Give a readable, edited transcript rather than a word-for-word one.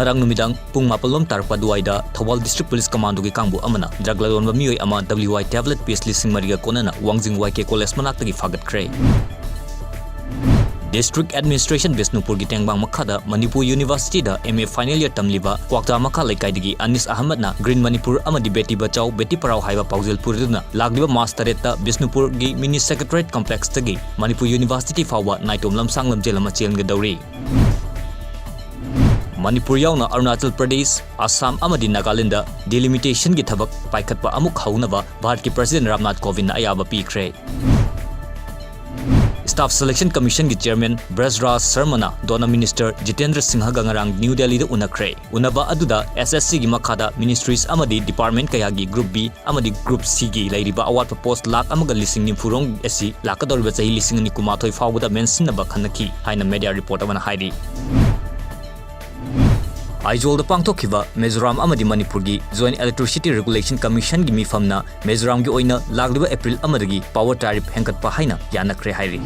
ngarang numidang pung mapalom tarpa duaida Thawal District Police Commando gi kangbu amana drug lalonba mioi ama WY tablet piece lising mariga konana Wangjing YK College manaktagi fagatkhre. District Administration Bisnupur gi tengbang makhada Manipur University da MA final year tamliba kwakta makha laikai Anis Ahmad na Green Manipur amadi Beti Bachao Beti Parao haiba paujel purduna lagliba master ta Bisnupur gi mini secretariat complex tagi Manipur University fawa naitom lamsang lamjel ama chelnga dawri. Manipur yauna Arunachal Pradesh, Assam amadi Nagaland da delimitation gi thabak paikhatpa amuk haunaba Bharat ki President Ramnath Kovind na ayaba pikre. Staff Selection Commission ki Chairman Brajraj Sharma Dona Minister Jitendra Singha gangarang New Delhi da unakre. Unaba aduda SSC gi makhada ministries amadi department kaya gi Group B amadi Group C gi lairiba awat post lak amaga lising ni furong esi lakadoriba chahi lising ni kumathoi fawda mensinaba khanaki haina media report amana hairi. Aizol da pangthokhiba Mizoram amadi Manipur gi Joint Electricity Regulation Commission gi mifamna Mizoram gi oina lagliba April amadagi power tariff hengkatpa haina yanakre hairi.